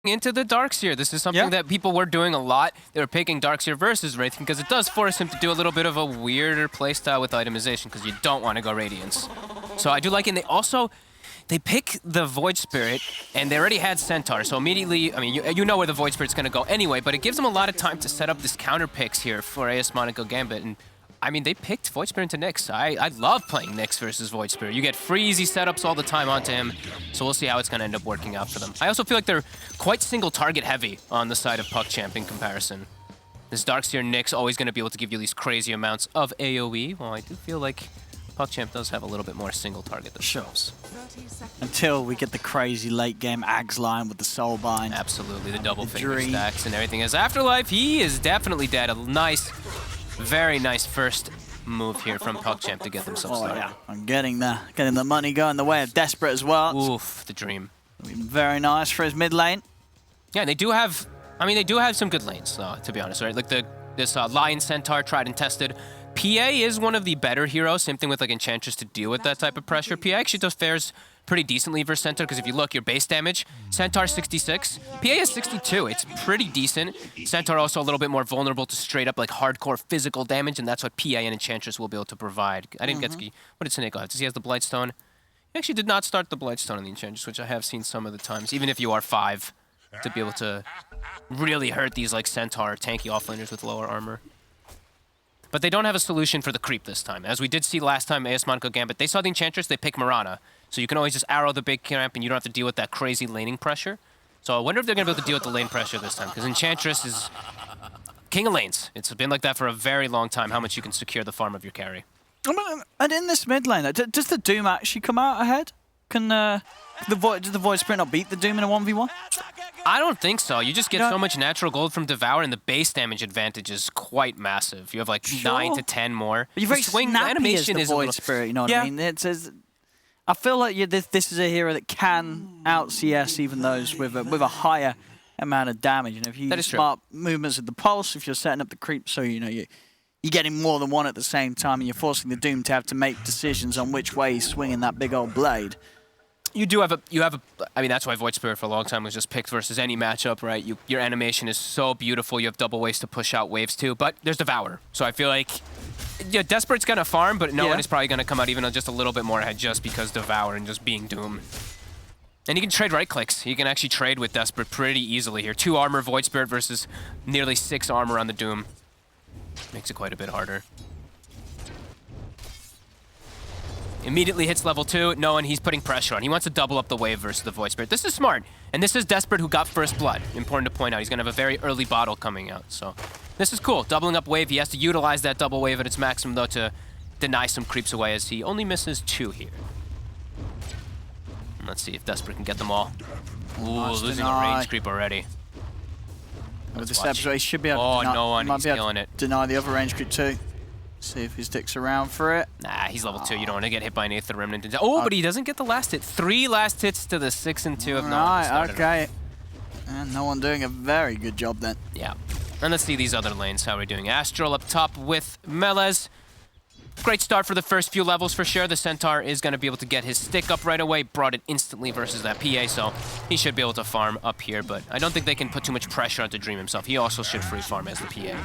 into the Darkseer. This is something that people were doing a lot. They were picking Darkseer versus Wraith because it does force him to do a little bit of a weirder playstyle with itemization because you don't want to go Radiance. So I do like it. And they pick the Void Spirit, and they already had Centaur, so immediately, I mean, you know where the Void Spirit's going to go anyway, but it gives them a lot of time to set up this counter picks here for AS Monaco Gambit, and I mean, they picked Void Spirit into Nyx. I love playing Nyx versus Void Spirit. You get free, easy setups all the time onto him, so we'll see how it's going to end up working out for them. I also feel like they're quite single target heavy on the side of PuckChamp in comparison. This Darkseer Nyx always going to be able to give you these crazy amounts of AoE, while I do feel like PuckChamp does have a little bit more single target themselves. Until we get the crazy late game Ags line with the Soulbind. Absolutely, the double finger stacks and everything. As Afterlife, he is definitely dead. A nice, very nice first move here from PuckChamp to get themselves started. Yeah, I'm getting the money going the way of Desperate as well. Oof, the dream. Very nice for his mid lane. Yeah, and they do have, I mean, they do have some good lanes, to be honest, right? Like this Lion Centaur, tried and tested. PA is one of the better heroes, same thing with like Enchantress to deal with that type of pressure. PA actually does fares pretty decently versus Centaur, because if you look, your base damage, Centaur 66, PA is 62. It's pretty decent. Centaur also a little bit more vulnerable to straight up like hardcore physical damage, and that's what PA and Enchantress will be able to provide. I didn't get to, what did Snake have? Does he have the Blightstone? He actually did not start the Blightstone in the Enchantress, which I have seen some of the times, even if you are 5, to be able to really hurt these like Centaur tanky offlaners with lower armor. But they don't have a solution for the creep this time. As we did see last time, AS Monaco Gambit, they saw the Enchantress, they pick Mirana. So you can always just arrow the big camp and you don't have to deal with that crazy laning pressure. So I wonder if they're going to be able to deal with the lane pressure this time, because Enchantress is king of lanes. It's been like that for a very long time, how much you can secure the farm of your carry. And in this mid lane, does the Doom actually come out ahead? Can does the Void Spirit not beat the Doom in a 1v1? I don't think so. You just get so much natural gold from Devour, and the base damage advantage is quite massive. You have like 9 to 10 more. But you're very swing snappy animation as the Void Spirit, you know what I mean? I feel like this is a hero that can out CS even those with a higher amount of damage. And if you use smart movements of the pulse, if you're setting up the creep, so you know you're getting more than one at the same time, and you're forcing the Doom to have to make decisions on which way he's swinging that big old blade. You do have I mean, that's why Void Spirit for a long time was just picked versus any matchup, right? Your animation is so beautiful. You have double ways to push out waves too, but there's Devour. So I feel like, yeah, Desperate's gonna farm, but no one is probably gonna come out even just a little bit more ahead just because Devour and just being Doom. And you can trade right clicks. You can actually trade with Desperate pretty easily here. 2 armor Void Spirit versus nearly 6 armor on the Doom. Makes it quite a bit harder. Immediately hits level 2, knowing he's putting pressure on. He wants to double up the wave versus the Void Spirit. This is smart, and this is Desperate who got first blood. Important to point out, he's gonna have a very early bottle coming out, so this is cool. Doubling up wave, he has to utilize that double wave at its maximum though to deny some creeps away, as he only misses 2 here. And let's see if Desperate can get them all. Ooh, losing a range creep already. With the steps, he should be able to no one, he's killing it. Deny the other range creep too. See if he sticks around for it. Nah, he's level 2. You don't want to get hit by an Aether Remnant. Oh, but he doesn't get the last hit. 3 last hits to the 6 and 2 of no one. Right, okay. And no one doing a very good job then. Yeah. And let's see these other lanes. How are we doing? Astral up top with Melez. Great start for the first few levels for sure. The Centaur is going to be able to get his stick up right away. Brought it instantly versus that PA, so he should be able to farm up here. But I don't think they can put too much pressure onto Dream himself. He also should free farm as the PA.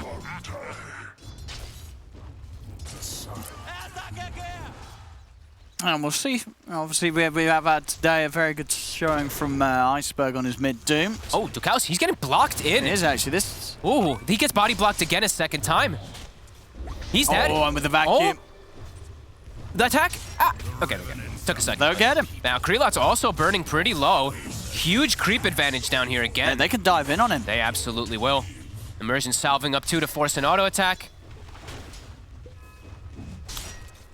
And we'll see. Obviously, we have had today a very good showing from Iceberg on his mid-Doom. Oh, Dukaus, he's getting blocked in. It is actually. This. Ooh, he gets body blocked again a second time. He's dead. Oh, and with the vacuum. Oh. The attack? Ah, okay. Took a second. They'll get him. Now, Krelot's also burning pretty low. Huge creep advantage down here again. Yeah, they can dive in on him. They absolutely will. Immersion salving up 2 to force an auto attack.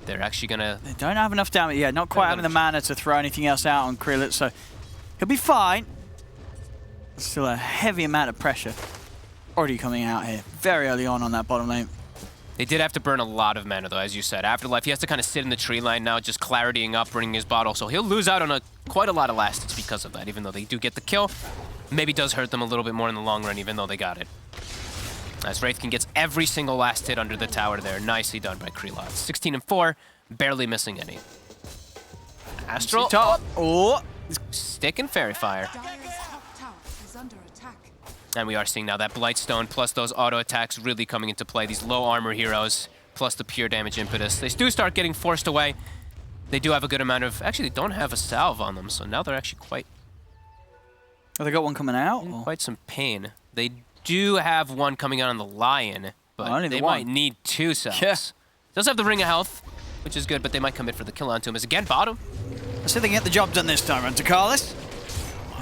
They're actually gonna... They don't have enough damage. Yeah, not quite having the mana to throw anything else out on Krelot, so he'll be fine. Still a heavy amount of pressure already coming out here. Very early on that bottom lane. They did have to burn a lot of mana, though, as you said. Afterlife, he has to kind of sit in the tree line now, just claritying up, bringing his bottle. So he'll lose out on quite a lot of last hits because of that, even though they do get the kill. Maybe does hurt them a little bit more in the long run, even though they got it. As Wraithkin gets every single last hit under the tower there. Nicely done by Krelot. 16 and 4, barely missing any. Astral. Oh! Stick and Fairy Fire. And we are seeing now that Blightstone plus those auto attacks really coming into play. These low armor heroes plus the pure damage impetus. They do start getting forced away. They do have a good amount of... Actually, they don't have a salve on them, so now they're actually quite... Oh, they got one coming out? In quite some pain. They do have one coming out on the Lion, but they might need 2 salves. Yeah. Does have the Ring of Health, which is good, but they might commit for the kill onto him. As again, bottom. Let's see if they can get the job done this time, Run to Carlos.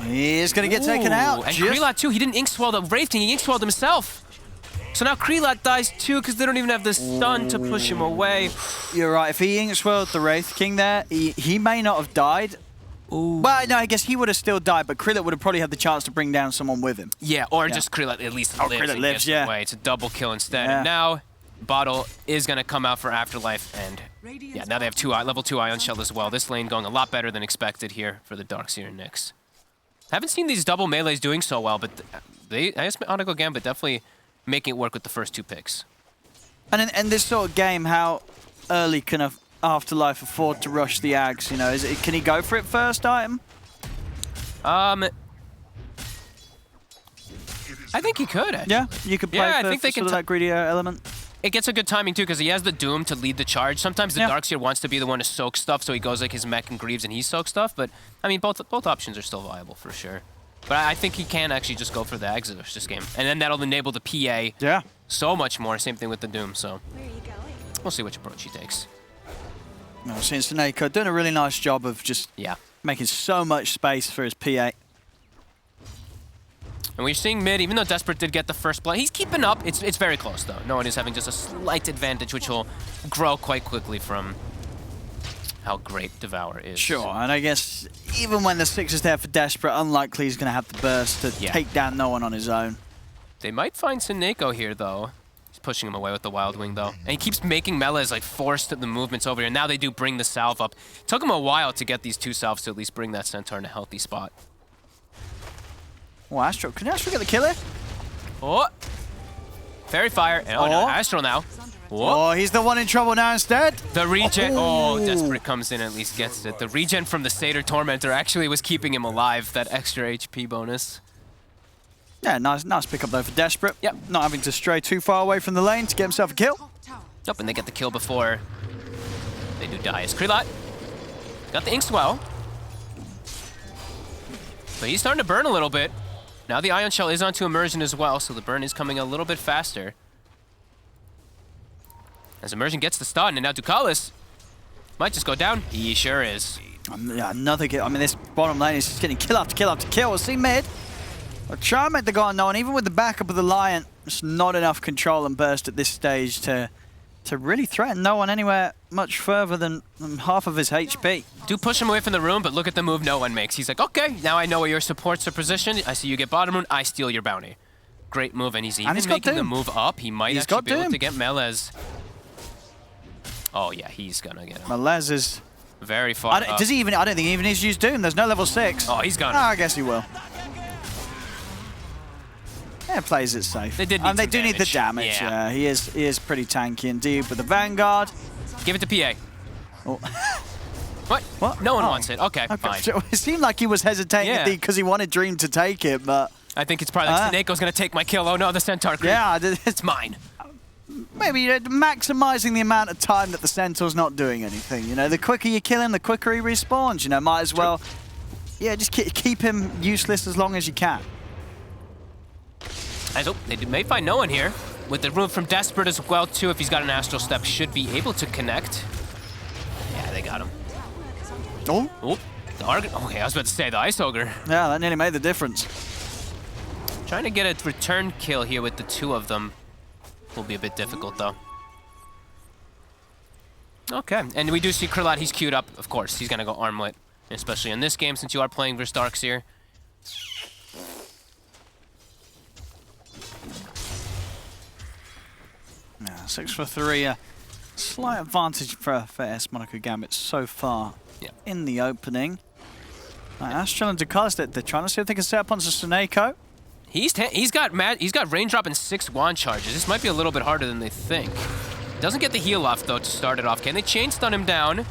He is going to get taken out. And Krelat too, he didn't ink swell the Wraith King, he ink swelled himself. So now Krelat dies too because they don't even have the stun to push him away. You're right, if he ink swelled the Wraith King there, he may not have died. Ooh. Well, no, I guess he would have still died, but Krelat would have probably had the chance to bring down someone with him. Yeah, or just Krelat at least lives. Krelat lives, yeah. Away. It's a double kill instead. Yeah. And now Bottle is going to come out for Afterlife, and yeah, now they have level 2 Ion Shell as well. This lane going a lot better than expected here for the Darkseer and Nyx. Haven't seen these double melees doing so well, but I guess Monaco Gambit definitely making it work with the first 2 picks. And in this sort of game, how early can a Afterlife afford to rush the Ags? You know, can he go for it first item? I think he could, actually. Yeah, you could play I think they can that greedy element. It gets a good timing, too, because he has the Doom to lead the charge. Sometimes the Darkseer wants to be the one to soak stuff, so he goes like his Mech and Greaves and he soaks stuff. But, I mean, both options are still viable, for sure. But I think he can actually just go for the Exodus this game. And then that'll enable the PA so much more. Same thing with the Doom, so we'll see which approach he takes. No, seeing Snako doing a really nice job of just making so much space for his PA. And we're seeing mid, even though Desperate did get the first blood, he's keeping up. It's very close, though. No one is having just a slight advantage, which will grow quite quickly from how great Devour is. Sure, and I guess even when the 6 is there for Desperate, unlikely he's going to have the burst to take down no one on his own. They might find Snako here, though. He's pushing him away with the Wild Wing, though. And he keeps making Melees like forced the movements over here. Now they do bring the salve up. It took him a while to get these 2 salves to at least bring that Centaur in a healthy spot. Oh, Astro. Can Astro get the kill here? Oh! Fairy Fire. Oh, no, Astro now. Oh, he's the one in trouble now instead. The regen. Oh, Desperate comes in and at least gets it. The regen from the Satyr Tormentor actually was keeping him alive, that extra HP bonus. Yeah, nice pick up though for Desperate. Yep. Not having to stray too far away from the lane to get himself a kill. Yep, and they get the kill before they do die. As Krelat got the Inkswell. But he's starting to burn a little bit. Now the Ion Shell is onto Immersion as well, so the burn is coming a little bit faster. As Immersion gets the stun, and now Ducalis might just go down. He sure is. Yeah, another kill. I mean, this bottom lane is just getting kill after kill after kill. We'll see mid. I'll try and make the guy known. Even with the backup of the Lion, it's not enough control and burst at this stage to really threaten no one anywhere much further than half of his HP. Do push him away from the room, but look at the move no one makes. He's like, okay, now I know where your supports are positioned. I see you get bottom room, I steal your bounty. Great move, and he's even making the move up. He might actually be able to get Melees. Oh yeah, he's gonna get him. Melees is very far up. Does he even? I don't think he even needs to use Doom. There's no level 6. Oh, he's gonna. I guess he will. Yeah, plays it safe. They did. They do need the damage. Yeah, he is pretty tanky indeed. But the Vanguard. Give it to PA. Oh. What? No one wants it. Okay, fine. It seemed like he was hesitating because he wanted Dream to take it, but I think it's probably like Snakeo's gonna take my kill. Oh no, the Centaur creep. Yeah, it's mine. Maybe maximizing the amount of time that the Centaur's not doing anything. You know, the quicker you kill him, the quicker he respawns. You know, might as well, just keep him useless as long as you can. I hope they may find no one here. With the room from Desperate as well, too, if he's got an Astral Step, should be able to connect. Yeah, they got him. Oh, the Argon. Okay, I was about to say the Ice Ogre. Yeah, that nearly made the difference. Trying to get a return kill here with the 2 of them will be a bit difficult, though. Okay, and we do see Krelat. He's queued up, of course. He's going to go Armlet, especially in this game since you are playing versus Darkseer. Yeah, 6 for 3. Slight advantage for S Monaco Gambit so far in the opening. Astral and Ducalis, they're trying to see if they can set up onto Snako. He's got raindrop and 6 wand charges. This might be a little bit harder than they think. Doesn't get the heal off though to start it off. Can they chain stun him down?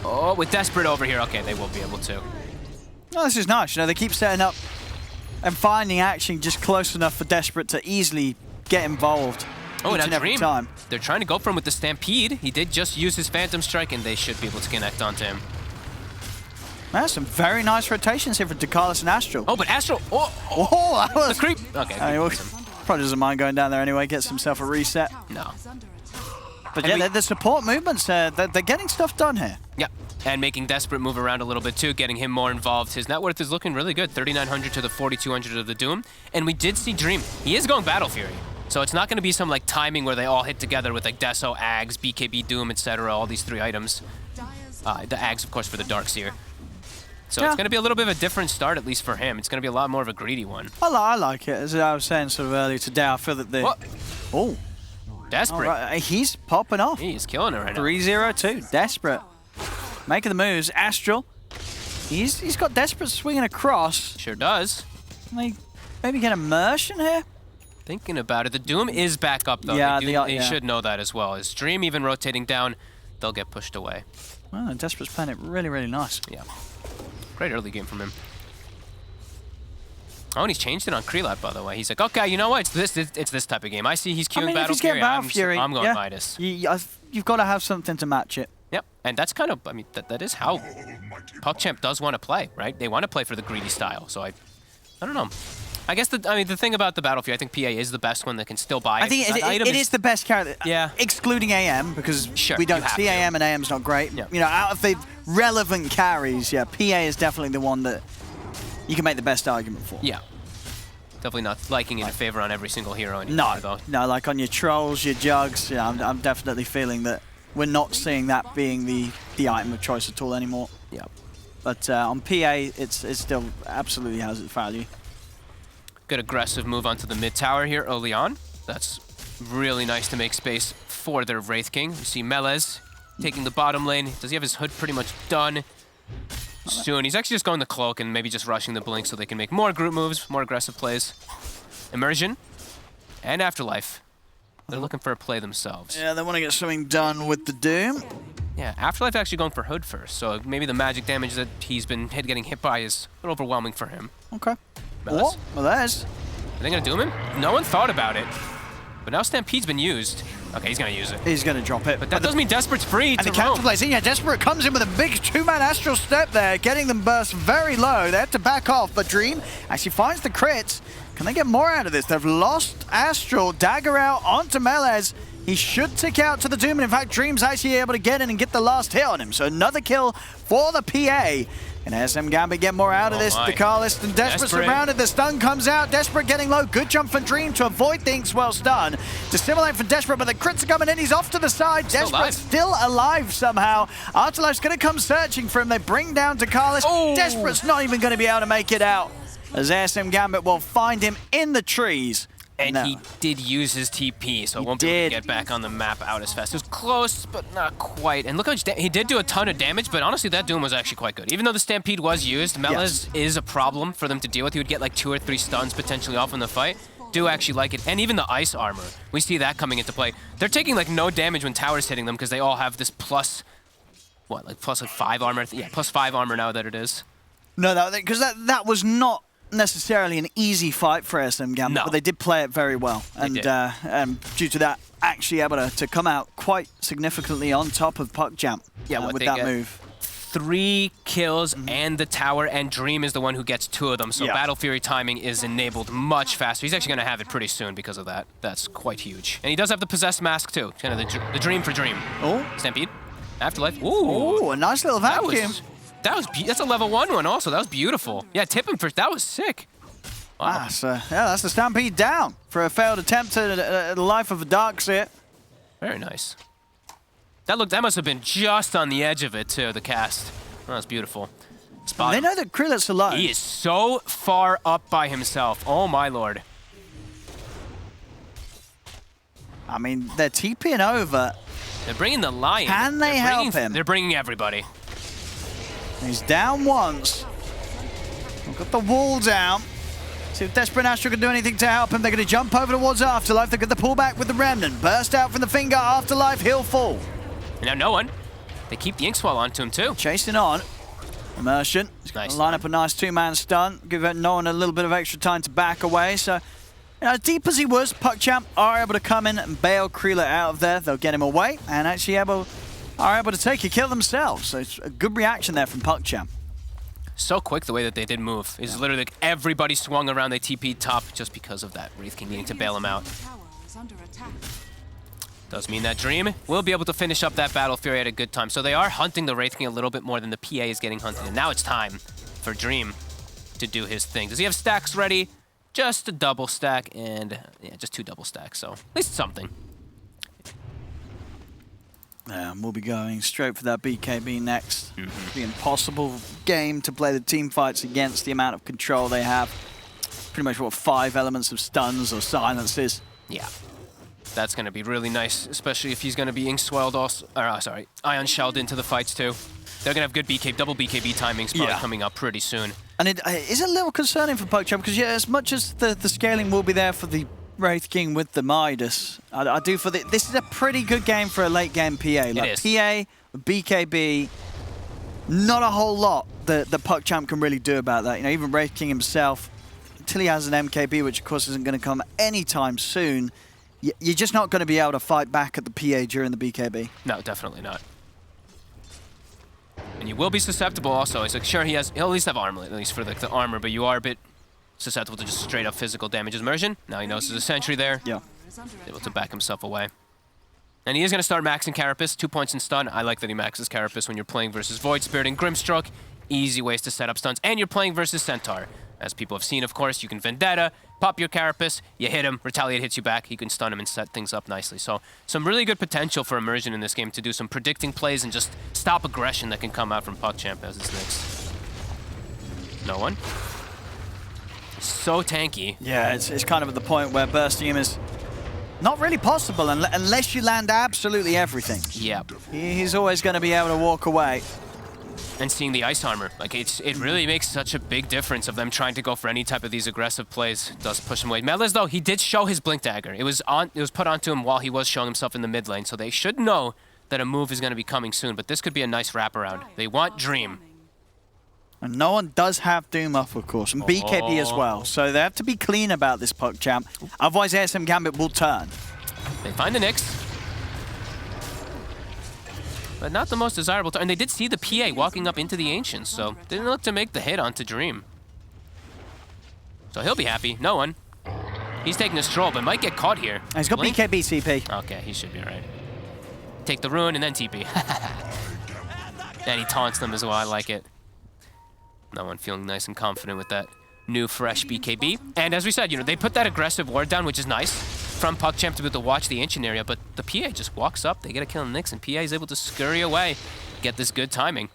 Oh, with Desperate over here. Okay, they will be able to. Oh, this is nice. You know, they keep setting up and finding action just close enough for Desperate to easily get involved. Oh, each and every Dream. time. They're trying to go for him with the Stampede. He did just use his Phantom Strike, and they should be able to connect onto him. That's some very nice rotations here for Dakalis and Astral. Oh, but Astral. Oh, that was the creep. Okay. Probably doesn't mind going down there anyway. Gets himself a reset. No. But yeah, the support movements, they're getting stuff done here. Yeah, and making Desperate move around a little bit too, getting him more involved. His net worth is looking really good, 3,900 to the 4,200 of the Doom. And we did see Dream. He is going Battle Fury. So it's not going to be some like timing where they all hit together with like Deso, Ags, BKB, Doom, etc. All these 3 items. The Ags, of course, for the Darkseer. So it's going to be a little bit of a different start, at least for him. It's going to be a lot more of a greedy one. I like it. As I was saying sort of earlier today, I feel that the... Oh. Desperate. Right. He's popping off. He's killing it right now. 3-0-2. Desperate. Making the moves. Astral. He's got Desperate swinging across. Sure does. Maybe get immersion here? Thinking about it. The Doom is back up, though. Yeah, they should know that as well. His Dream even rotating down, they'll get pushed away. Well, Desperate's playing it really, really nice. Yeah. Great early game from him. Oh, and he's changed it on Krelap, by the way. He's like, okay, you know what? It's this type of game. I see he's queuing Battle Fury. I'm going Midas. You've got to have something to match it. Yep, and that's kind of, I mean, that is how PuckChamp does want to play, right? They want to play for the greedy style. So I don't know. I guess the thing about the Battle Fury, I think PA is the best one that can still buy it. I think it is the best character. Yeah. Excluding AM, because we don't see AM and AM's not great. Yeah. You know, out of the relevant carries, yeah, PA is definitely the one that you can make the best argument for. Yeah. Definitely not liking it in favor on every single hero anymore, though. No, like on your trolls, your jugs, yeah, I'm definitely feeling that we're not seeing that being the item of choice at all anymore. Yeah. But on PA, it still absolutely has its value. Good aggressive move onto the mid tower here early on. That's really nice to make space for their Wraith King. We see Melez taking the bottom lane. Does he have his hood pretty much done? Soon. He's actually just going the cloak and maybe just rushing the blink so they can make more group moves, more aggressive plays. Immersion and Afterlife. They're looking for a play themselves. Yeah, they want to get something done with the Doom. Yeah, Afterlife actually going for hood first, so maybe the magic damage that he's been getting hit by is a little overwhelming for him. Okay. Well, there's. Are they going to doom him? No one thought about it. But now Stampede's been used. Okay, he's going to use it. He's going to drop it. But that does mean Desperate's free to roam. And the counter plays in. Yeah, Desperate comes in with a big 2-man Astral Step there, getting them burst very low. They have to back off, but Dream actually finds the crits. Can they get more out of this? They've lost Astral. Dagger out onto Melez. He should tick out to the Doom, and in fact, Dream's actually able to get in and get the last hit on him. So another kill for the PA. And SM Gambit get more out of this. Dakalis and Desperate surrounded. The stun comes out. Desperate getting low. Good jump for Dream to avoid things well stun. To simulate for Desperate, but the crits are coming in. He's off to the side. Desperate still alive somehow. Afterlife's going to come searching for him. They bring down Dakalis. Oh. Desperate's not even going to be able to make it out, as SM Gambit will find him in the trees. And he did use his TP, so it won't be able to get back on the map out as fast. It was close, but not quite. And look how much he did do a ton of damage, but honestly, that Doom was actually quite good. Even though the Stampede was used, Melez is a problem for them to deal with. He would get like 2 or 3 stuns potentially off in the fight. Do actually like it. And even the ice armor, we see that coming into play. They're taking like no damage when tower's hitting them because they all have this plus, what, like plus like 5 armor? Yeah, plus 5 armor now that it is. No, because that was not necessarily an easy fight for SM Gambit, but they did play it very well. And due to that, actually able to come out quite significantly on top of PuckChamp with that move. 3 kills and the tower, and Dream is the one who gets 2 of them. So Battle Fury timing is enabled much faster. He's actually going to have it pretty soon because of that. That's quite huge. And he does have the Possessed Mask too. Kind of the Dream for Dream. Oh. Stampede. Afterlife. Ooh. A nice little vacuum. That's a level 1 one also. That was beautiful. Yeah, tip him first. That was sick. Wow. That's the Stampede down for a failed attempt at the life of a Darkseer. Very nice. That must have been just on the edge of it too, the cast. That was beautiful. They know that Krillit's alive. He is so far up by himself. Oh my lord. I mean, they're TPing over. They're bringing the Lion. Can they help him? They're bringing everybody. He's down once. We've got the wall down. See if Desperate Astral can do anything to help him. They're going to jump over towards Afterlife. They get the pullback with the Remnant. Burst out from the finger. Afterlife, he'll fall. And now no one. They keep the Inkswell onto him too. Chasing on. Immersion. Line up a nice two-man stun, give no one a little bit of extra time to back away. So, as deep as he was, PuckChamp are able to come in and bail Krila out of there. They'll get him away and actually are able to take a kill themselves. So it's a good reaction there from PuckChamp. So quick the way that they did move. Is literally like everybody swung around, they TP'd top just because of that. Wraith King needing to bail him out. Does mean that Dream will be able to finish up that Battle Fury at a good time. So they are hunting the Wraith King a little bit more than the PA is getting hunted. And now it's time for Dream to do his thing. Does he have stacks ready? Just a double stack and yeah, just 2 double stacks. So at least something. We'll be going straight for that BKB next. It's the impossible game to play the team fights against the amount of control they have. Pretty much, what, 5 elements of stuns or silences. Yeah. That's going to be really nice, especially if he's going to be ink-swelled also, or sorry, ion shelled into the fights too. They're going to have good double BKB timings probably coming up pretty soon. And it is a little concerning for PuckChamp because, yeah, as much as the scaling will be there for the Wraith King with the Midas, I do for this is a pretty good game for a late game PA. Like PA, BKB, not a whole lot that PuckChamp can really do about that. You know, even Wraith King himself, until he has an MKB, which of course isn't going to come anytime soon, you're just not going to be able to fight back at the PA during the BKB. No, definitely not. And you will be susceptible also. It's like, sure, he'll at least have armor, at least for the armor, but you are a bit susceptible to just straight up physical damage. Immersion. Now he knows there's a sentry there. Yeah. Able to back himself away. And he is going to start maxing Carapace. 2 points in stun. I like that he maxes Carapace when you're playing versus Void Spirit and Grimstroke. Easy ways to set up stuns. And you're playing versus Centaur. As people have seen, of course, you can Vendetta, pop your Carapace, you hit him, Retaliate hits you back, you can stun him and set things up nicely. So some really good potential for Immersion in this game to do some predicting plays and just stop aggression that can come out from PuckChamp as his next. No one. So tanky. Yeah, it's kind of at the point where bursting him is not really possible unless you land absolutely everything. Yep. He's always going to be able to walk away. And seeing the ice armor, like it really makes such a big difference of them trying to go for any type of these aggressive plays. It does push him away. Melez though, he did show his Blink Dagger. It was put onto him while he was showing himself in the mid lane, so they should know that a move is going to be coming soon. But this could be a nice wraparound. They want Dream. And no one does have Doom up, of course, and BKB as well. So they have to be clean about this PuckChamp. Otherwise, ASM Gambit will turn. They find the Nyx. But not the most desirable turn. And they did see the PA walking up into the Ancients, so didn't look to make the hit onto Dream. So he'll be happy. No one. He's taking a stroll, but might get caught here. And he's got Blink? BKB CP. Okay, he should be right. Take the Ruin and then TP. And he taunts them as well. I like it. No one feeling nice and confident with that new, fresh BKB. And as we said, you know, they put that aggressive ward down, which is nice, from PuckChamp to be able to watch the Ancient area, but the PA just walks up, they get a kill on the Nyx, and PA is able to scurry away, get this good timing.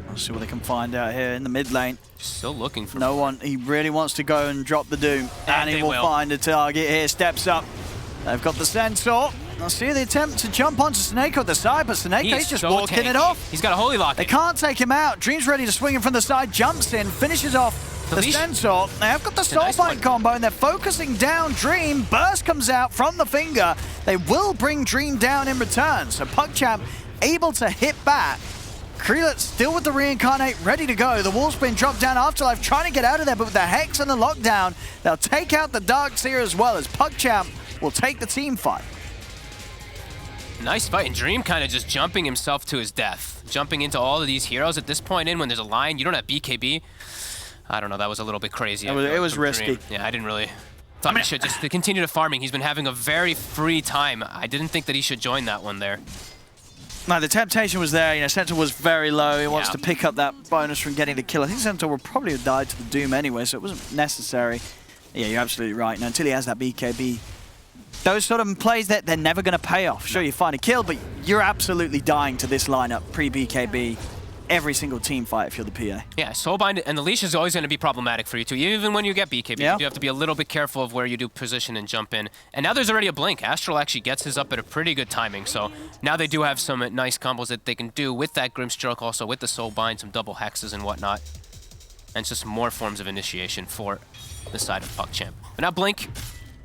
Let's see what they can find out here in the mid lane. Still looking for no one. He really wants to go and drop the Doom, and he will find a target here. Steps up. They've got the Sensor. I see the attempt to jump onto Snake on the side, but Snake is just so walking it off. He's got a Holy Lock. They can't take him out. Dream's ready to swing him from the side, jumps in, finishes off the Sensor. They have got the Soulbind combo, and they're focusing down Dream. Burst comes out from the finger. They will bring Dream down in return. So PuckChamp able to hit back. Krila still with the Reincarnate, ready to go. The wall's been dropped down. Afterlife trying to get out of there, but with the Hex and the Lockdown, they'll take out the Dark Seer as well as PuckChamp will take the team fight. Nice fight, and Dream kind of just jumping himself to his death. Jumping into all of these heroes at this point when there's a line, you don't have BKB. I don't know, that was a little bit crazy. It was risky. Dream. Yeah, I didn't really thought he should just continue to farming. He's been having a very free time. I didn't think that he should join that one there. No, the temptation was there. You know, Centaur was very low. He wants to pick up that bonus from getting the kill. I think Centaur would probably have died to the Doom anyway, so it wasn't necessary. Yeah, you're absolutely right. Now, until he has that BKB, those sort of plays, they're never going to pay off. Sure, you find a kill, but you're absolutely dying to this lineup pre-BKB every single team fight if you're the PA. Yeah, Soulbind and the leash is always going to be problematic for you too, even when you get BKB. Yeah. You have to be a little bit careful of where you do position and jump in. And now there's already a blink. Astral actually gets his up at a pretty good timing, so now they do have some nice combos that they can do with that Grimstroke, also with the Soulbind, some double hexes and whatnot. And just more forms of initiation for the side of PuckChamp. But now blink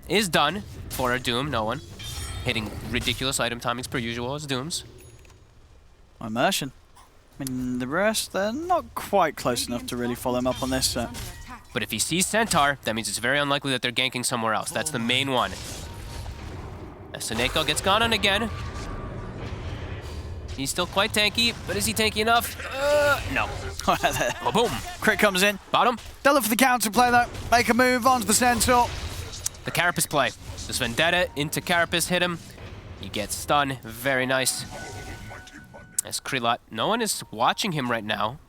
is done for a Doom, no one. hitting ridiculous item timings per usual as Dooms. Immersion. I mean, the rest, they're not quite close enough to really follow him up on this. But if he sees Centaur, that means it's very unlikely that they're ganking somewhere else. That's the main one. As Monaco gets gone on again. He's still quite tanky, but is he tanky enough? No. Oh, boom. Crit comes in. Bottom. They'll look for the counterplay though. Make a move onto the Centaur. The Carapace play. This Vendetta into Carapace, hit him. He gets stunned. Very nice. As Krelot, no one is watching him right now.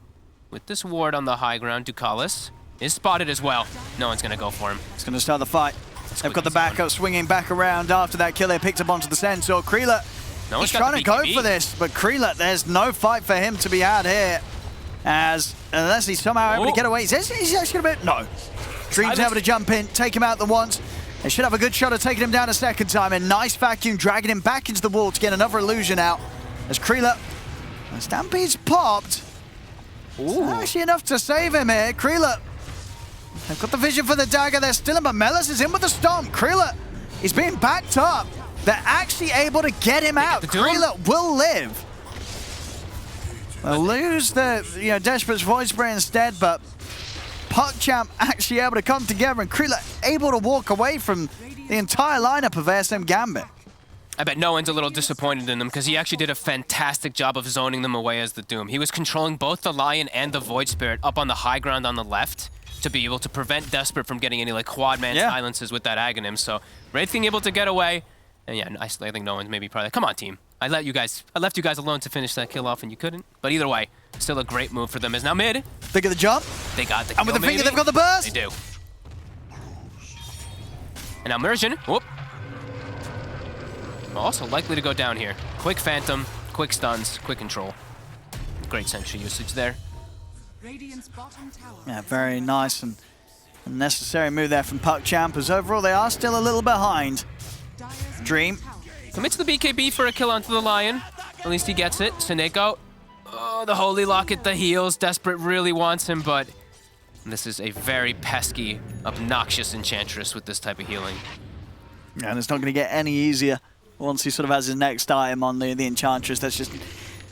With this ward on the high ground, Ducalis is spotted as well. No one's going to go for him. It's going to start the fight. They've got the backup swinging back around after that kill. They picked up onto the Centaur. Krelot, he's trying to go for this, but Krelot, there's no fight for him to be had here. As unless he's somehow able to get away. He's actually going to be... No. Dream's able to jump in, take him out the once. They should have a good shot at taking him down a second time. A nice vacuum, dragging him back into the wall to get another illusion out. As Krelot, Stampede's popped. Actually enough to save him here. Krelot, they've got the vision for the dagger. They're still in, but Melis is in with the stomp. Krelot is being backed up. They're actually able to get him out. Krelot will live. They'll lose the Desperate's Void Spray instead, but PuckChamp actually able to come together, and Krelot able to walk away from the entire lineup of ASM Gambit. I bet no one's a little disappointed in them because he actually did a fantastic job of zoning them away as the Doom. He was controlling both the Lion and the Void Spirit up on the high ground on the left to be able to prevent Desperate from getting any like quad man silences with that Aghanim. So Wraith King able to get away. And yeah, I think no one's maybe probably, come on team. I left you guys alone to finish that kill off and you couldn't. But either way, still a great move for them. Is now mid. They get the jump. They got the kill. And with the finger, they've got the burst. They do. And now Immersion. Whoop. Also likely to go down here. Quick Phantom, quick stuns, quick control. Great sentry usage there. Yeah, very nice and necessary move there from PuckChamp, as overall they are still a little behind. Dream commits the BKB for a kill onto the Lion. At least he gets it. Monaco. Oh, the Holy Locket, the heals. Desperate really wants him, but this is a very pesky, obnoxious Enchantress with this type of healing. Yeah, and it's not going to get any easier once he sort of has his next item on the Enchantress. That's just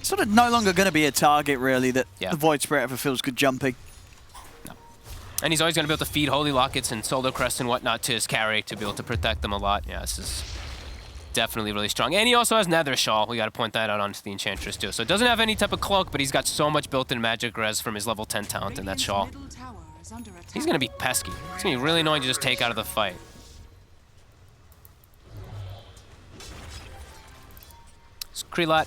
sort of no longer going to be a target, really, that the Void Spirit ever feels good jumping. No. And he's always going to be able to feed Holy Lockets and Solar Crest and whatnot to his carry to be able to protect them a lot. Yeah, this is definitely really strong. And he also has Nether Shawl. We got to point that out onto the Enchantress, too. So it doesn't have any type of cloak, but he's got so much built-in magic res from his level 10 talent in that Shawl. He's going to be pesky. It's going to be really annoying to just take out of the fight. Krelot,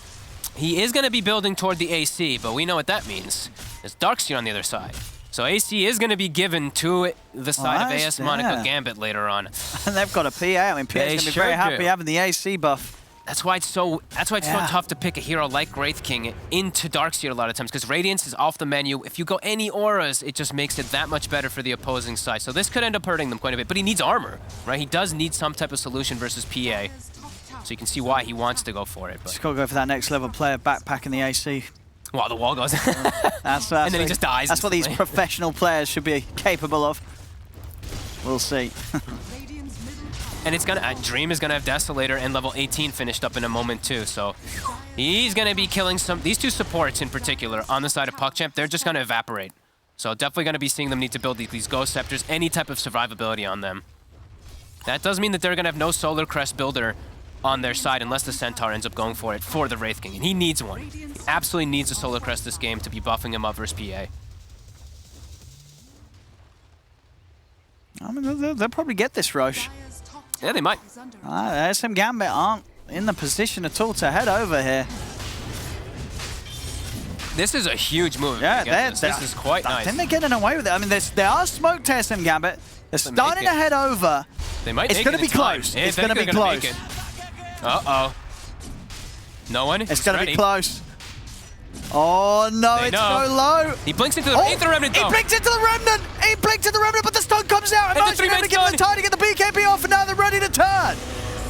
he is going to be building toward the AC, but we know what that means. There's Darkseer on the other side. So AC is going to be given to the side of AS Monaco Gambit later on. And they've got a PA. I mean, PA's going to be very happy having the AC buff. That's why it's so tough to pick a hero like Wraith King into Darkseer a lot of times, because Radiance is off the menu. If you go any auras, it just makes it that much better for the opposing side. So this could end up hurting them quite a bit, but he needs armor, right? He does need some type of solution versus PA. So you can see why he wants to go for it. But just got to go for that next level player backpacking the AC. Wow, the wall goes. that's and then he just dies. That's what these professional players should be capable of. We'll see. And it's gonna Dream is gonna have Desolator and level 18 finished up in a moment too. So he's gonna be killing these two supports in particular on the side of PuckChamp. They're just gonna evaporate. So definitely gonna be seeing them need to build these Ghost Scepters, any type of survivability on them. That does mean that they're gonna have no Solar Crest builder on their side unless the Centaur ends up going for it for the Wraith King. And he needs one. He absolutely needs a Solar Crest this game to be buffing him up versus PA. I mean, they'll probably get this rush. Yeah, they might. ASM Gambit aren't in the position at all to head over here. This is a huge move. Yeah, this is quite nice. I think they're getting away with it. I mean, they are smoked to ASM Gambit. They're starting to head over. They might. It's going to be close. It's going to be close. Uh-oh. No one? It's going to be close. Oh, no, it's so low. He blinks into the Remnant, though. He blinks into the Remnant. He blinks into the Remnant, but the stun comes out. Immersion able to give him the time to get the BKB off, and now they're ready to turn.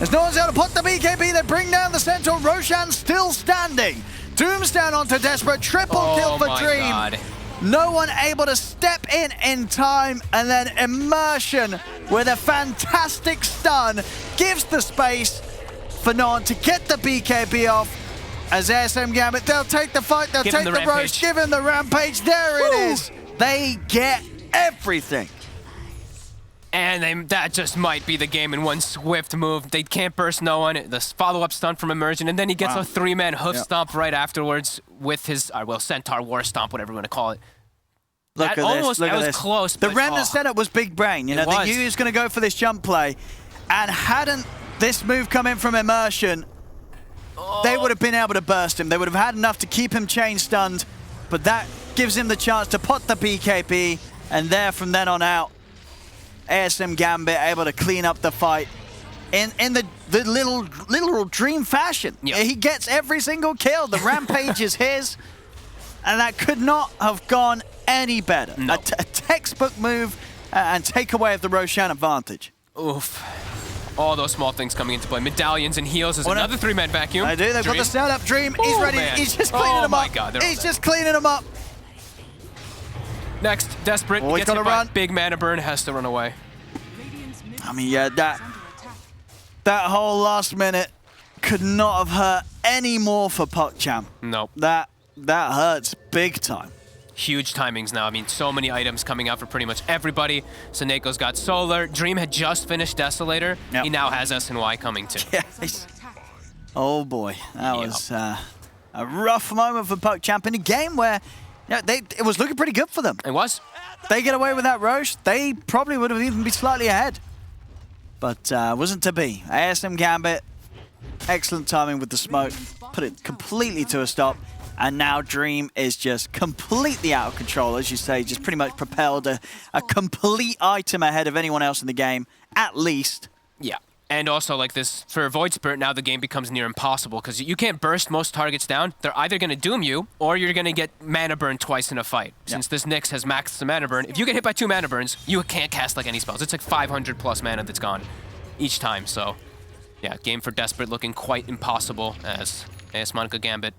As no one's able to put the BKB, they bring down the Centaur. Roshan still standing. Doom's down onto Desperate. Triple kill for Dream. God. No one able to step in time, and then Immersion with a fantastic stun gives the space for Nord to get the BKB off. As ASM Gambit, they'll take the fight, they'll take the roast, give him the rampage. There it is. They get everything. And that just might be the game in one swift move. They can't burst no one. The follow-up stun from Immersion, and then he gets a 3-man hoof stomp right afterwards with his, well, Centaur War Stomp, whatever you want to call it. Look at this. Look at this. Close. The Remnant setup was big brain. You know, the EU is going to go for this jump play, and hadn't this move come in from Immersion, they would have been able to burst him. They would have had enough to keep him chain stunned, but that gives him the chance to pot the BKB, and there from then on out, ASM Gambit able to clean up the fight in the literal Dream fashion. Yep. He gets every single kill. The rampage is his, and that could not have gone any better. No. A textbook move and takeaway of the Roshan advantage. Oof. All those small things coming into play. Medallions and heals is another 3-man vacuum. I do. They've got the setup. Dream. He's ready. Man. He's just cleaning them up. Oh my God, he's just cleaning them up. Next, Desperate. Oh, he's got to run. Big mana burn, has to run away. I mean, yeah, that whole last minute could not have hurt any more for PuckChamp. Nope. That hurts big time. Huge timings now. I mean, so many items coming out for pretty much everybody. Soneko's got Solar. Dream had just finished Desolator. Yep. He now has S&Y coming too. Yes. Oh boy, that was a rough moment for PuckChamp in a game where it was looking pretty good for them. It was. They get away with that Roche, they probably would have even been slightly ahead. But wasn't to be. ASM Gambit, excellent timing with the smoke, put it completely to a stop. And now Dream is just completely out of control, as you say, just pretty much propelled a complete item ahead of anyone else in the game, at least. Yeah. And also, like this, for Void Spirit, now the game becomes near impossible, because you can't burst most targets down. They're either going to doom you, or you're going to get mana burn twice in a fight. Since this Nyx has maxed the mana burn, if you get hit by 2 mana burns, you can't cast like any spells. It's like 500 plus mana that's gone each time. So, yeah, game for Desperate looking quite impossible as AS Monaco Gambit.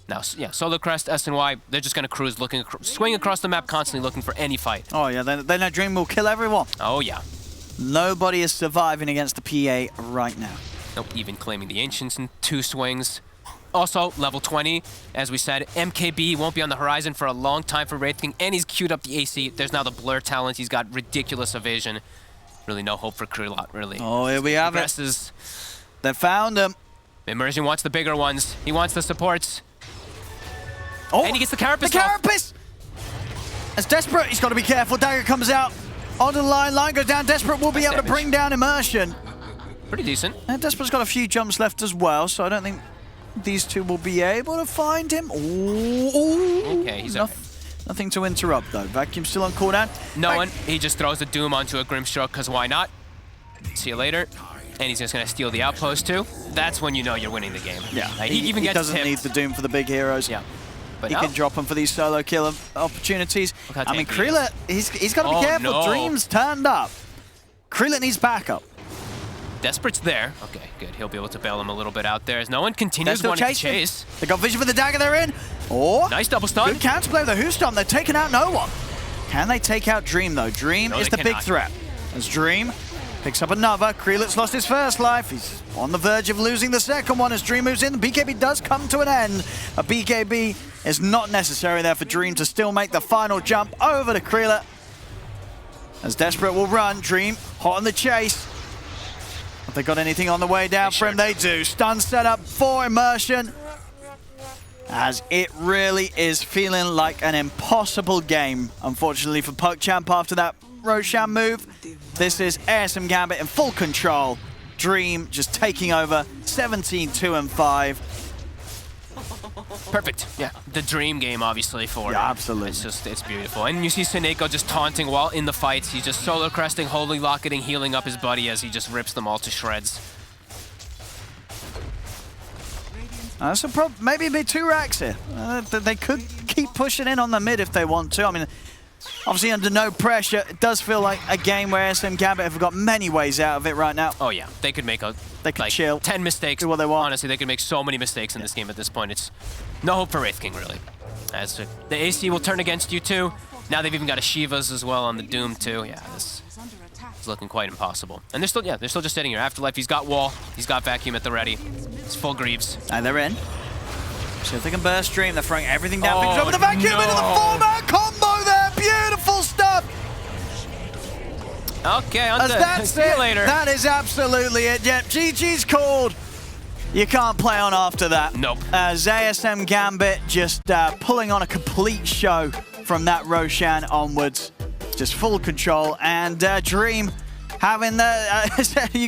Now, yeah, Solo Crest, S&Y, they're just going to cruise, swing across the map constantly looking for any fight. Oh, yeah, then that Dream will kill everyone. Oh, yeah. Nobody is surviving against the PA right now. Nope, even claiming the Ancients in 2 swings. Also, level 20, as we said, MKB won't be on the horizon for a long time for Wraith King, and he's queued up the AC. There's now the Blur talent. He's got ridiculous evasion. Really no hope for Krylot, really. Oh, here we have it. They found him. Immersion wants the bigger ones. He wants the supports. Oh, and he gets the Carapace. The Carapace! As Desperate, he's got to be careful. Dagger comes out. Onto the line goes down. Desperate will be able to bring down Immersion. Pretty decent. And Desperate's got a few jumps left as well, so I don't think these two will be able to find him. Ooh. Okay, he's nothing to interrupt, though. Vacuum still on cooldown. No one. He just throws a Doom onto a Grimstroke, because why not? See you later. And he's just going to steal the outpost, too. That's when you know you're winning the game. Yeah. He even doesn't need the Doom for the big heroes. Yeah. But he can drop them for these solo kill opportunities. I mean, Krylot, he's got to be careful. No. Dream's turned up. Krylot needs backup. Desperate's there. Okay, good. He'll be able to bail him a little bit out there as no one continues wanting to chase. They got vision for the dagger they're in. Oh, nice double stun. Good counterplay with the Who Stomp. They're taking out no one. Can they take out Dream, though? Dream is the big threat. As Dream picks up another. Krylot's lost his first life. He's on the verge of losing the second one as Dream moves in. The BKB does come to an end. A BKB is not necessary there for Dream to still make the final jump over to Krylot. As Desperate will run, Dream hot on the chase. Have they got anything on the way down for him? They do. Stun set up for Immersion. As it really is feeling like an impossible game, unfortunately, for PuckChamp after that Roshan move. This is ASM Gambit in full control. Dream just taking over 17-2-5. Perfect. Yeah, the dream game, obviously, for him. Absolutely. It's beautiful. And you see Soneko just taunting while in the fights. He's just solo cresting, holy locketing, healing up his buddy as he just rips them all to shreds. So maybe a bit 2 racks here. They could keep pushing in on the mid if they want to. I mean, obviously under no pressure, it does feel like a game where ASM Gambit have got many ways out of it right now. Oh yeah, they could make chill, 10 mistakes. Do what they want. Honestly, they could make so many mistakes in this game at this point. It's no hope for Wraith King, really. As the AC will turn against you too. Now they've even got a Shiva's as well on the Doom too. Yeah, this is looking quite impossible. And they're still just sitting here. Afterlife, he's got wall, he's got vacuum at the ready. It's full Greaves. And they're in. So if they can burst stream, they're throwing everything down. Oh, Over the vacuum no. into the 4-man combo there. Beautiful stuff. Okay, on to see you later. That is absolutely it. Yep, GG's called. You can't play on after that. Nope. As ASM Gambit just pulling on a complete show from that Roshan onwards. Just full control. And Dream having the...